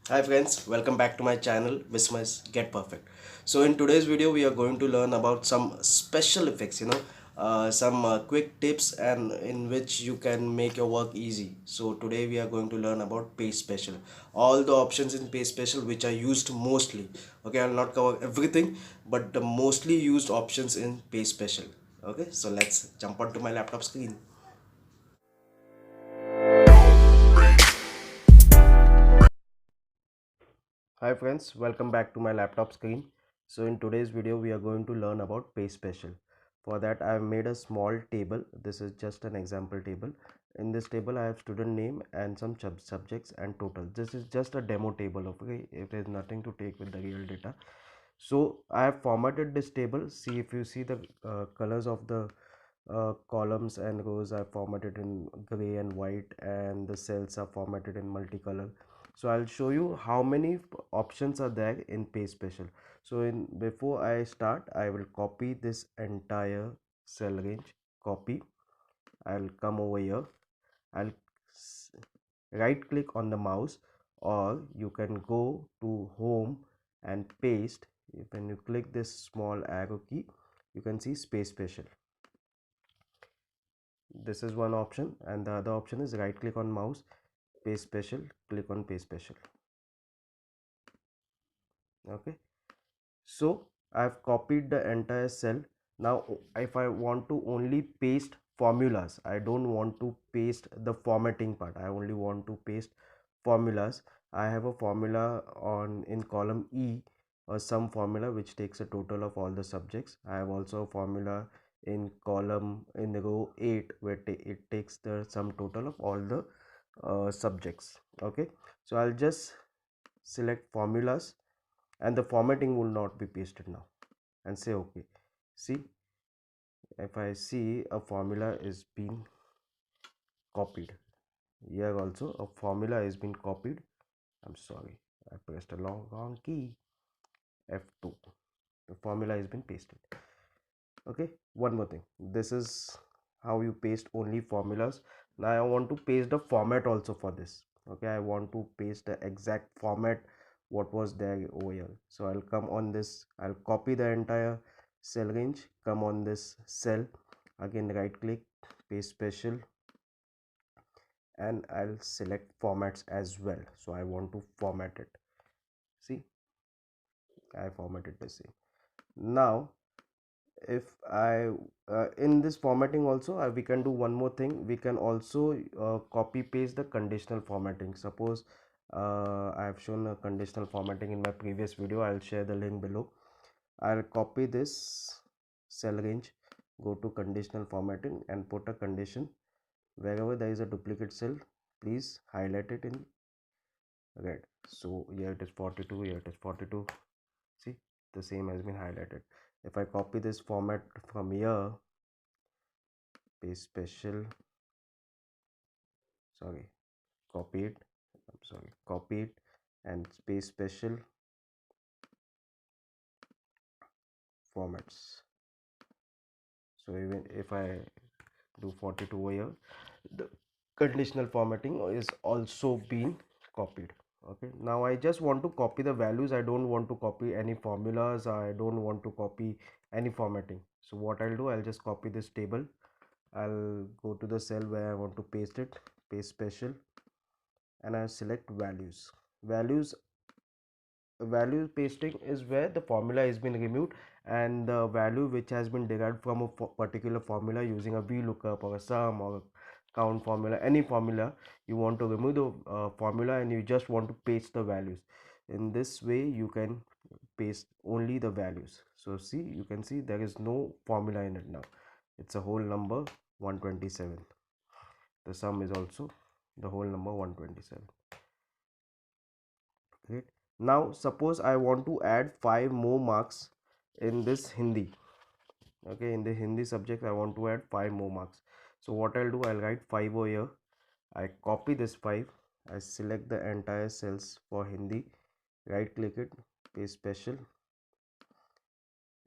Hi friends, welcome back to my channel Vismay's Getperfect. So in today's video we are going to learn about some special effects, some quick tips and in which you can make your work easy. So today we are going to learn about Paste Special. All the options in Paste Special which are used mostly. Okay, I'll not cover everything, but the mostly used options in Paste Special. Okay, so let's jump onto my laptop screen. Hi friends, welcome back to my laptop screen. So in today's video we are going to learn about Paste Special. For that I have made a small table. This is just an example table. In this table I have student name and some subjects and total. This is just a demo table, okay? It is nothing to take with the real data. So I have formatted this table. See, if you see the colors of the columns and rows are formatted in gray and white, and the cells are formatted in multicolor. So I'll show you how many options are there in Paste Special. So in before I start, I will copy this entire cell range. Copy. I'll come over here. I'll right click on the mouse, or you can go to home and paste. When you click this small arrow key, you can see Space Special. This is one option, and the other option is right click on mouse, Paste Special, click on Paste Special. Okay, so I've copied the entire cell. Now if I want to only paste formulas, I don't want to paste the formatting part, I only want to paste formulas. I have a formula on in column E, or some formula which takes a total of all the subjects. I have also a formula in column in row 8 where it takes the sum total of all the subjects. Okay, so I'll just select formulas, and the formatting will not be pasted now, and say okay. See, if I see a formula is being copied, here also a formula is being copied. I'm sorry, I pressed a wrong key, F2. The formula has been pasted. Okay, one more thing, this is how you paste only formulas. Now I want to paste the format also for this. Okay, I want to paste the exact format what was there over here. So I'll come on this, I'll copy the entire cell range, come on this cell, again right click, Paste Special, and I'll select formats as well. So I want to format it. See, I formatted the same. Now if I in this formatting also, we can do one more thing. We can also copy paste the conditional formatting. Suppose I have shown a conditional formatting in my previous video. I'll share the link below. I'll copy this cell range, go to conditional formatting and put a condition. Wherever there is a duplicate cell, please highlight it in red. So here it is 42, here it is 42. See, the same has been highlighted. If I copy this format from here, Paste Special, sorry, copy it, I'm sorry, copy it and Paste Special, formats. So even if I do 42 over here, the conditional formatting is also being copied. Okay, now I just want to copy the values. I don't want to copy any formulas. I don't want to copy any formatting. So what I'll do, I'll just copy this table. I'll go to the cell where I want to paste it, Paste Special, and I select values. Value pasting is where the formula has been removed, and the value which has been derived from a particular formula using a VLOOKUP or a sum or a count formula, any formula, you want to remove the formula and you just want to paste the values. In this way you can paste only the values. So see, you can see there is no formula in it now. It's a whole number 127. The sum is also the whole number 127. Great. Now suppose I want to add 5 more marks in this Hindi. Okay, in the Hindi subject I want to add 5 more marks. So what I'll do, I'll write 5 over here. I copy this 5. I select the entire cells for Hindi. Right click it, Paste Special,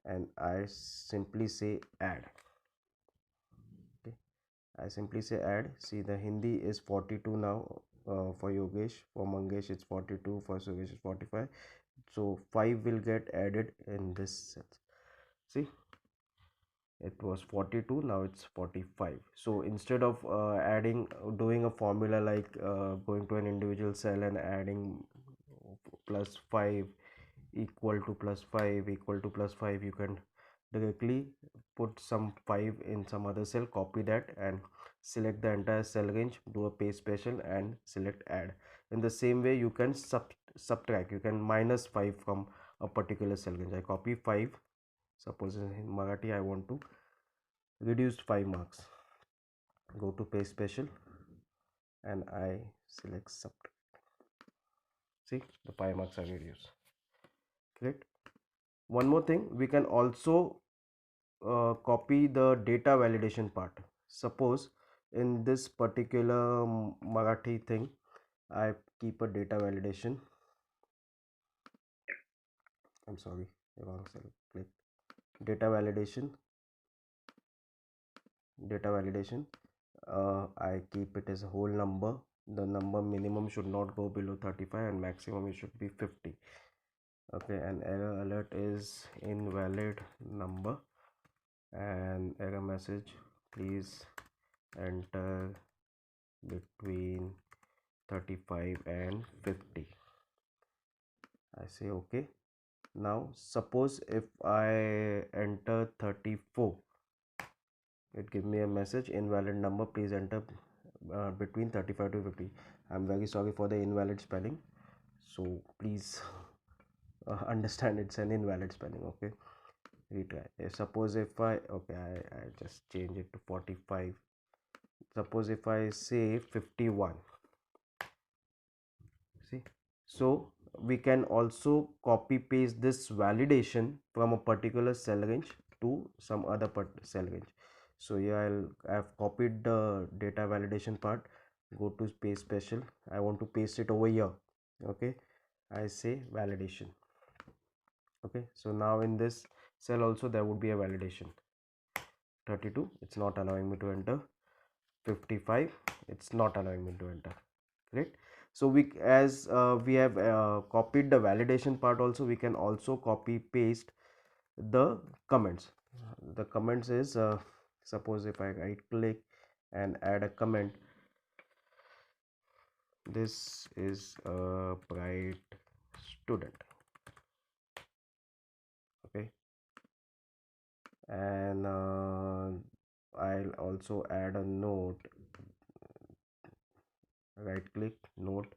and I simply say add. Okay, I simply say add. See, the Hindi is 42 now. for Yogesh, for Mangesh it's 42, for Sugesh it's 45. So 5 will get added in this cell. See, it was 42, now it's 45. So instead of doing a formula like going to an individual cell and adding plus 5 equal to plus 5 equal to plus 5, you can directly put some 5 in some other cell, copy that and select the entire cell range, do a paste special and select add. In the same way you can subtract, you can minus 5 from a particular cell range. I copy 5, suppose in Marathi I want to reduce 5 marks, go to paste special and I select subtract. See, the 5 marks are reduced. Great. One more thing, we can also copy the data validation part. Suppose in this particular Marathi thing I keep a data validation. I'm sorry, wrong cell, click data validation. I keep it as a whole number. The number minimum should not go below 35 and maximum it should be 50. Okay, and error alert is invalid number and error message, please enter between 35 and 50. I say okay. Now suppose if I enter 34, it gives me a message, invalid number, please enter between 35 to 50. I'm very sorry for the invalid spelling, so please understand it's an invalid spelling. Okay, retry. Suppose if I just change it to 45. Suppose if I say 51, see, so we can also copy paste this validation from a particular cell range to some other cell range. So here I've copied the data validation part, go to paste special, I want to paste it over here. Okay, I say validation. Okay, so now in this cell also there would be a validation. 32, it's not allowing me to enter. 55, it's not allowing me to enter. Great. So we have copied the validation part, also we can also copy paste the comments. The comments is suppose if I right click and add a comment, this is a bright student. Okay, and I'll also add a note, right click, note,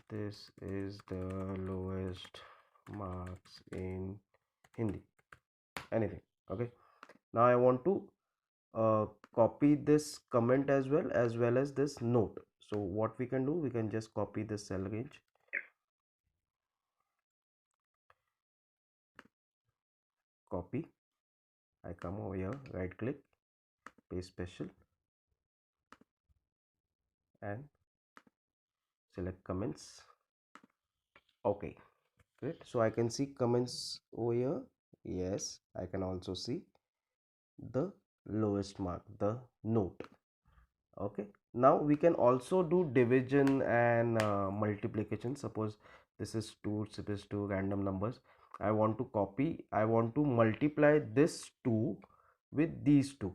this is the lowest marks in Hindi, anything. Okay, now I want to copy this comment as well as this note. So what we can do, we can just copy this cell range, copy, I come over here, right click, paste special and select comments. Okay, great. So I can see comments over here. Yes, I can also see the lowest mark, the note. Okay, now we can also do division and multiplication. Suppose this is 2, suppose 2 random numbers, I want to copy, I want to multiply this 2 with these 2.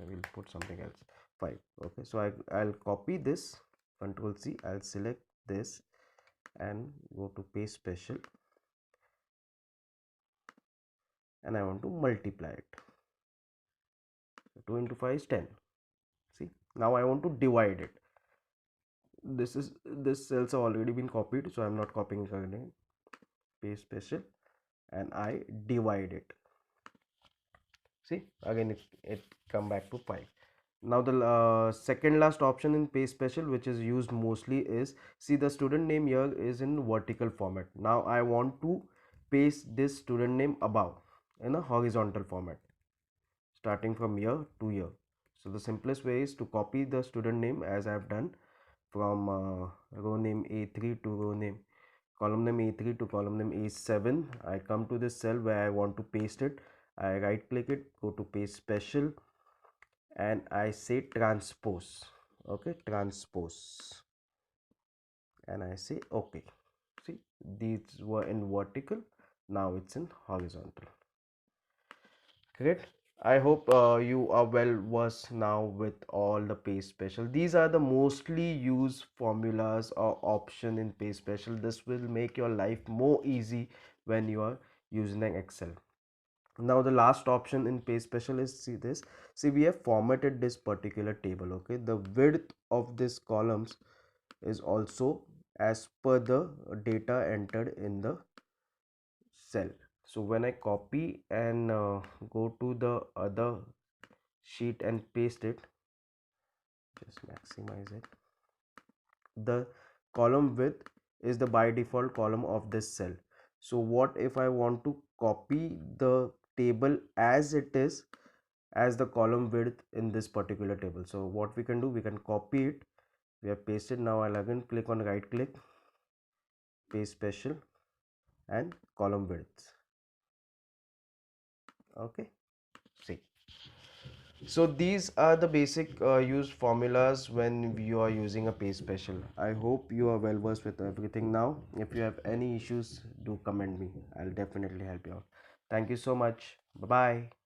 I will put something else, 5. Okay, so I'll copy this, control C, I'll select this and go to paste special and I want to multiply it. 2 into 5 is 10. See, now I want to divide it. This cells have already been copied, so I'm not copying it again. Paste special and I divide it. See, again it come back to 5. Now the second last option in paste special, which is used mostly, is, see, the student name here is in vertical format. Now I want to paste this student name above in a horizontal format, starting from here to here. So the simplest way is to copy the student name as I have done from row name A3 to row name column name A3 to column name A7. I come to this cell where I want to paste it. I right click it, go to paste special and I say transpose. Okay, transpose. and I say okay. See, these were in vertical, now it's in horizontal. Great. I hope you are well versed now with all the paste special. These are the mostly used formulas or option in paste special. This will make your life more easy when you are using an Excel. Now the last option in paste special is, see this, see we have formatted this particular table. Okay, the width of this columns is also as per the data entered in the cell. So when I copy and go to the other sheet and paste it, just maximize it, the column width is the by default column of this cell. So what if I want to copy the table as it is, as the column width in this particular table? So what we can do, we can copy it, we have pasted. Now I'll again click on right click, paste special, and column width. Okay, see. So these are the basic used formulas when you are using a paste special. I hope you are well versed with everything now. If you have any issues, do comment me. I'll definitely help you out. Thank you so much. Bye bye.